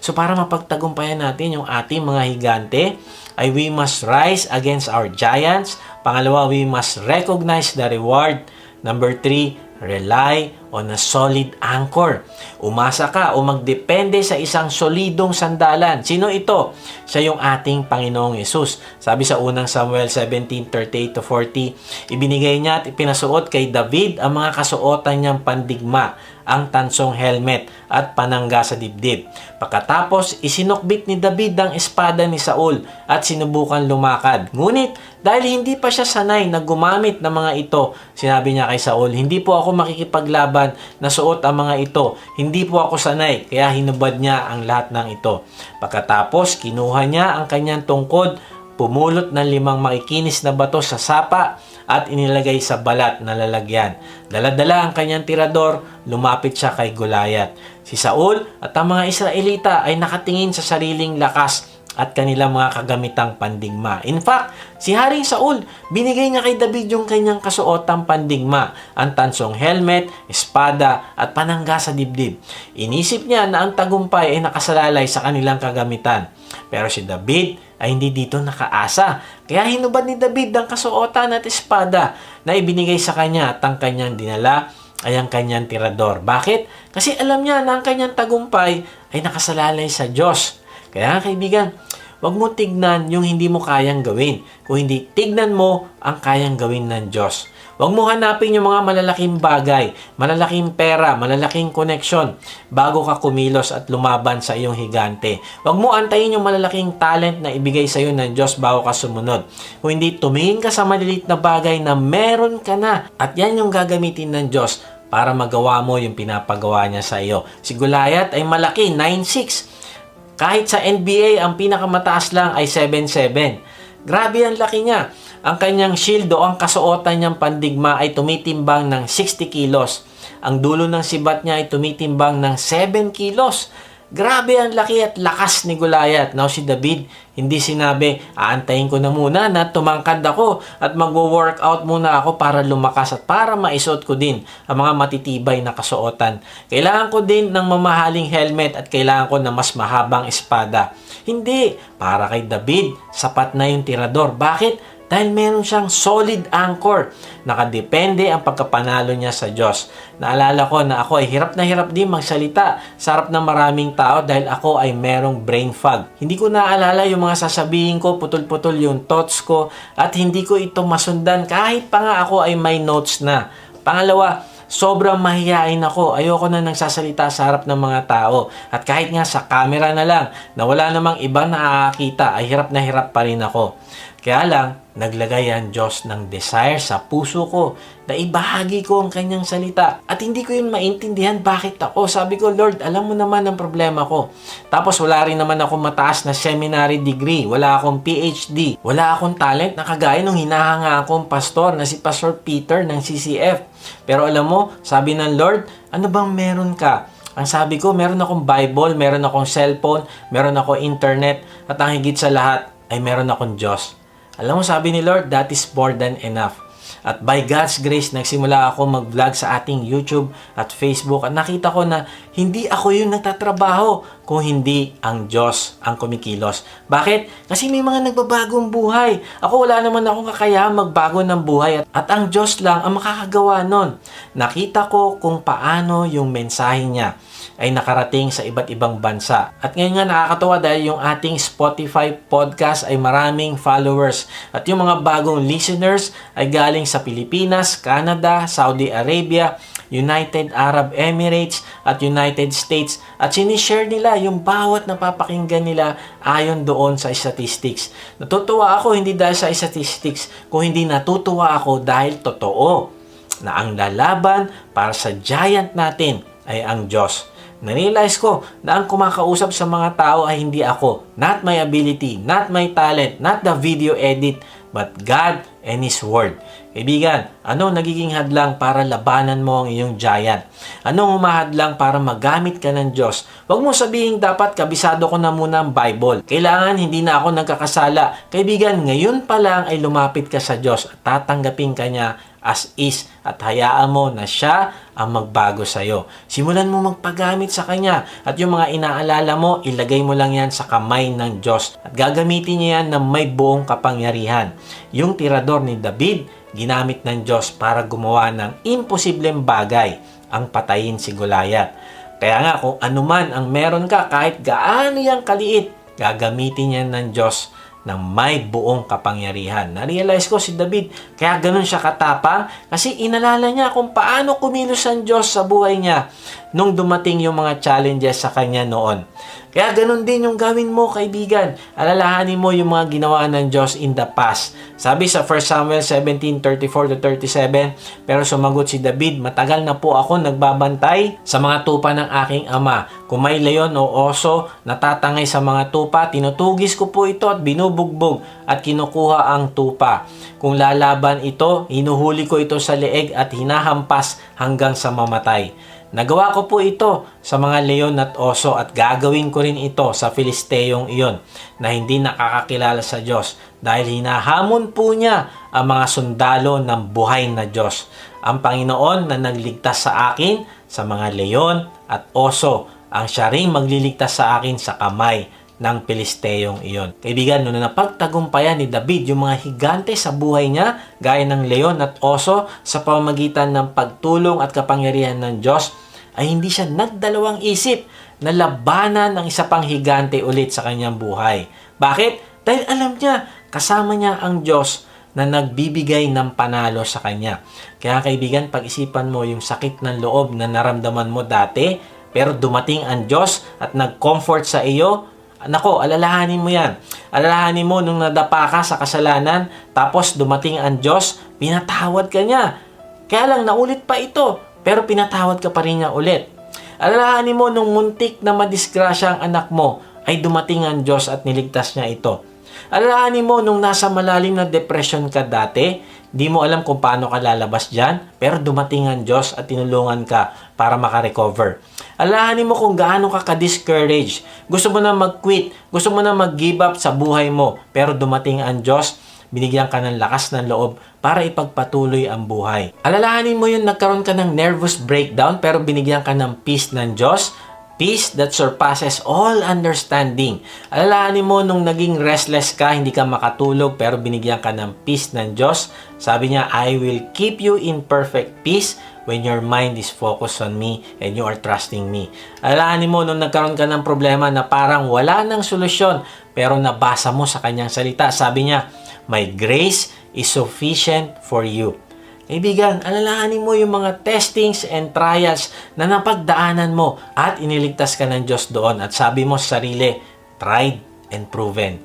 So para mapagtagumpayan natin yung ating mga higante, ay we must rise against our giants. Pangalawa, we must recognize the reward. Number 3, rely on a solid anchor. Umasa ka o magdepende sa isang solidong sandalan. Sino ito? Siya yung ating Panginoong Yesus. Sabi sa unang Samuel 17:38-40, ibinigay niya at ipinasuot kay David ang mga kasuotan niyang pandigma, ang tansong helmet at panangga sa dibdib. Pagkatapos, isinukbit ni David ang espada ni Saul at sinubukan lumakad. Ngunit, dahil hindi pa siya sanay na gumamit ng mga ito, sinabi niya kay Saul, hindi po ako makikipaglaban na suot ang mga ito. Hindi po ako sanay, kaya hinubad niya ang lahat ng ito. Pagkatapos, kinuha niya ang kanyang tungkod, pumulot ng 5 makikinis na bato sa sapa at inilagay sa balat na lalagyan. Dala-dala ang kanyang tirador, lumapit siya kay Goliath. Si Saul at ang mga Israelita ay nakatingin sa sariling lakas at kanilang mga kagamitang pandigma. In fact, si Haring Saul, binigay niya kay David yung kanyang kasuotang pandigma, ang tansong helmet, espada, at panangga sa dibdib. Inisip niya na ang tagumpay ay nakasalalay sa kanilang kagamitan. Pero si David ay hindi dito nakaasa. Kaya hinubad ni David ang kasuotan at espada na ibinigay sa kanya at ang kanyang dinala ay ang kanyang tirador. Bakit? Kasi alam niya na ang kanyang tagumpay ay nakasalalay sa Diyos. Kaya kaibigan, huwag mo tignan yung hindi mo kayang gawin. Kung hindi, tignan mo ang kayang gawin ng Diyos. Huwag mo hanapin yung mga malalaking bagay, malalaking pera, malalaking koneksyon bago ka kumilos at lumaban sa iyong higante. Huwag mo antayin yung malalaking talent na ibigay sa iyo ng Diyos bago ka sumunod. Kung hindi, tumingin ka sa maliliit na bagay na meron ka na at yan yung gagamitin ng Diyos para magawa mo yung pinapagawa niya sa iyo. Si Goliath ay malaki, 9'6". Kahit sa NBA, ang pinakamataas lang ay 7'7". Grabe ang laki niya. Ang kanyang shield o ang kasuotan niyang pandigma ay tumitimbang ng 60 kilos. Ang dulo ng sibat niya ay tumitimbang ng 7 kilos. Grabe ang laki at lakas ni Goliath. Now si David, hindi sinabi, aantayin ko na muna na tumangkad ako at magwo-workout muna ako para lumakas at para maisuot ko din ang mga matitibay na kasuotan. Kailangan ko din ng mamahaling helmet at kailangan ko na mas mahabang espada. Hindi, para kay David, sapat na yung tirador. Bakit? Dahil meron siyang solid anchor. Nakadepende ang pagkapanalo niya sa Diyos. Naalala ko na ako ay hirap na hirap din magsalita sa harap ng maraming tao dahil ako ay merong brain fog. Hindi ko naaalala yung mga sasabihin ko, putol-putol yung thoughts ko at hindi ko ito masundan kahit pa nga ako ay may notes na. Pangalawa, sobrang mahihain ako. Ayoko na nagsasalita sa harap ng mga tao. At kahit nga sa camera na lang, na wala namang ibang nakakakita, ay hirap na hirap pa rin ako. Kaya lang, naglagay ang Diyos ng desire sa puso ko na ibahagi ko ang kanyang salita. At hindi ko yun maintindihan bakit ako. Sabi ko, Lord, alam mo naman ang problema ko. Tapos wala rin naman ako mataas na seminary degree. Wala akong PhD. Wala akong talent na kagaya nung hinahanga akong pastor na si Pastor Peter ng CCF. Pero alam mo, sabi ng Lord, ano bang meron ka? Ang sabi ko, meron akong Bible, meron akong cellphone, meron akong internet, at ang higit sa lahat ay meron akong Diyos. Alam mo, sabi ni Lord, that is more than enough. At by God's grace, nagsimula ako mag-vlog sa ating YouTube at Facebook at nakita ko na hindi ako yung nagtatrabaho kung hindi ang Diyos ang kumikilos. Bakit? Kasi may mga nagbabagong buhay. Ako wala naman akong kakayahang magbago ng buhay at ang Diyos lang ang makakagawa nun. Nakita ko kung paano yung mensahe niya ay nakarating sa iba't ibang bansa. At ngayon nga nakakatawa dahil yung ating Spotify podcast ay maraming followers. At yung mga bagong listeners ay galing sa Pilipinas, Canada, Saudi Arabia, United Arab Emirates at United States. At sinishare nila yung bawat napapakinggan nila ayon doon sa statistics. Natutuwa ako hindi dahil sa statistics, kung hindi natutuwa ako dahil totoo na ang lalaban para sa giant natin ay ang Diyos. Narealize ko na ang kumakausap sa mga tao ay hindi ako. Not my ability, not my talent, not the video edit, but God and His Word. Kaibigan, anong nagiging hadlang para labanan mo ang iyong giant? Anong humahadlang para magamit ka ng Diyos? Huwag mo sabihin dapat kabisado ko na muna ang Bible. Kailangan hindi na ako nagkakasala. Kaibigan, ngayon pa lang ay lumapit ka sa Diyos at tatanggapin ka niya as is at hayaan mo na siya ang magbago sa iyo. Simulan mo magpagamit sa Kanya at yung mga inaalala mo, ilagay mo lang yan sa kamay ng Diyos at gagamitin niya yan na may buong kapangyarihan. Yung tirador ni David, ginamit ng Diyos para gumawa ng imposibleng bagay, ang patayin si Goliath. Kaya nga kung anuman ang meron ka, kahit gaano yang kaliit, gagamitin yan ng Diyos ng may buong kapangyarihan. Na-realize ko si David, kaya ganun siya katapang kasi inalala niya kung paano kumilos ang Diyos sa buhay niya nung dumating yung mga challenges sa kanya noon. Kaya ganun din yung gawin mo, kaibigan. Alalahanin mo yung mga ginawa ng Diyos in the past. Sabi sa 1 Samuel 17:34-37, pero sumagot si David, matagal na po ako nagbabantay sa mga tupa ng aking ama. Kung may leon o oso natatangay sa mga tupa, tinutugis ko po ito at binubugbog at kinukuha ang tupa. Kung lalaban ito, hinuhuli ko ito sa leeg at hinahampas hanggang sa mamatay. Nagawa ko po ito sa mga leon at oso at gagawin ko rin ito sa Filisteyong iyon na hindi nakakakilala sa Diyos dahil hinahamon po niya ang mga sundalo ng buhay na Diyos. Ang Panginoon na nagligtas sa akin sa mga leon at oso ang siya ring magliligtas sa akin sa kamay ng Filisteyong iyon. Kaibigan, noon na napagtagumpayan ni David yung mga higante sa buhay niya gaya ng leon at oso sa pamamagitan ng pagtulong at kapangyarihan ng Diyos, ay hindi siya nagdalawang isip na labanan ng isa pang higante ulit sa kanyang buhay. Bakit? Dahil alam niya, kasama niya ang Diyos na nagbibigay ng panalo sa kanya. Kaya kaibigan, pag-isipan mo yung sakit ng loob na naramdaman mo dati, pero dumating ang Diyos at nag-comfort sa iyo. Nako, alalahanin mo yan. Alalahanin mo nung nadapa ka sa kasalanan, tapos dumating ang Diyos, pinatawad ka niya. Kaya lang, naulit pa ito. Pero pinatawad ka pa rin niya ulit. Alalahanin mo nung muntik na madisgrasya ang anak mo, ay dumating ang Diyos at niligtas niya ito. Alalahanin mo nung nasa malalim na depression ka dati, di mo alam kung paano ka lalabas dyan, pero dumating ang Diyos at tinulungan ka para makarecover. Alalahanin mo kung gaano ka ka-discouraged. Gusto mo na mag-quit, gusto mo na mag-give up sa buhay mo, pero dumating ang Diyos, binigyan ka ng lakas ng loob para ipagpatuloy ang buhay. Alalahanin mo yun, nagkaroon ka ng nervous breakdown pero binigyan ka ng peace ng Diyos. Peace that surpasses all understanding. Alalahanin mo nung naging restless ka, hindi ka makatulog pero binigyan ka ng peace ng Diyos. Sabi niya, I will keep you in perfect peace when your mind is focused on me and you are trusting me. Alalahanin mo nung nagkaroon ka ng problema na parang wala ng solusyon pero nabasa mo sa kanyang salita. Sabi niya, my grace is sufficient for you. Kaibigan, alalahanin mo yung mga testings and trials na napagdaanan mo at iniligtas ka ng Diyos doon at sabi mo sa sarili, tried and proven.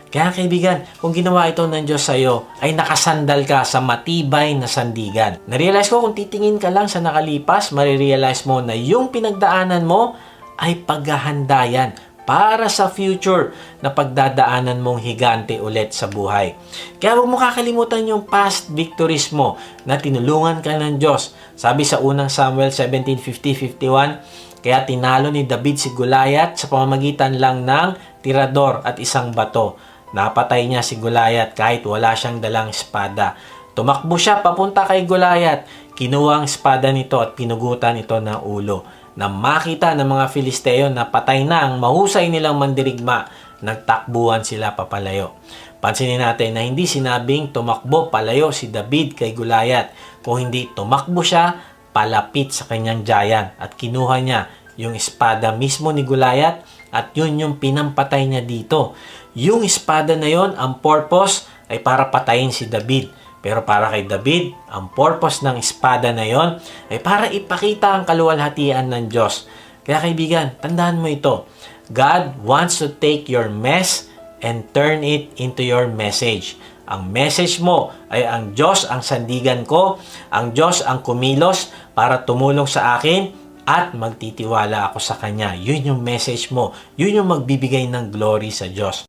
Kaya kaibigan, kung ginawa ito ng Diyos sa iyo, ay nakasandal ka sa matibay na sandigan. Narealize ko kung titingin ka lang sa nakalipas, marirealize mo na yung pinagdaanan mo ay paghahanda yan para sa future na pagdadaanan mong higante ulit sa buhay. Kaya huwag mo kakalimutan yung past victories mo na tinulungan ka ng Diyos. Sabi sa unang Samuel 17:50-51, kaya tinalo ni David si Goliath sa pamamagitan lang ng tirador at isang bato. Napatay niya si Goliath kahit wala siyang dalang espada. Tumakbo siya papunta kay Goliath. Kinuha ang espada nito at pinugutan ito ng ulo. Na makita ng mga Filisteo na patay na ang mahusay nilang mandirigma, nagtakbuhan sila papalayo. Pansinin natin na hindi sinabing tumakbo palayo si David kay Goliath, kung hindi tumakbo siya palapit sa kanyang giant at kinuha niya yung espada mismo ni Goliath at yun yung pinampatay niya dito. Yung espada na yon, ang purpose ay para patayin si David. Pero para kay David, ang purpose ng espada na yon ay para ipakita ang kaluwalhatian ng Diyos. Kaya kaibigan, tandaan mo ito. God wants to take your mess and turn it into your message. Ang message mo ay ang Diyos ang sandigan ko, ang Diyos ang kumilos para tumulong sa akin at magtitiwala ako sa Kanya. Yun yung message mo. Yun yung magbibigay ng glory sa Diyos.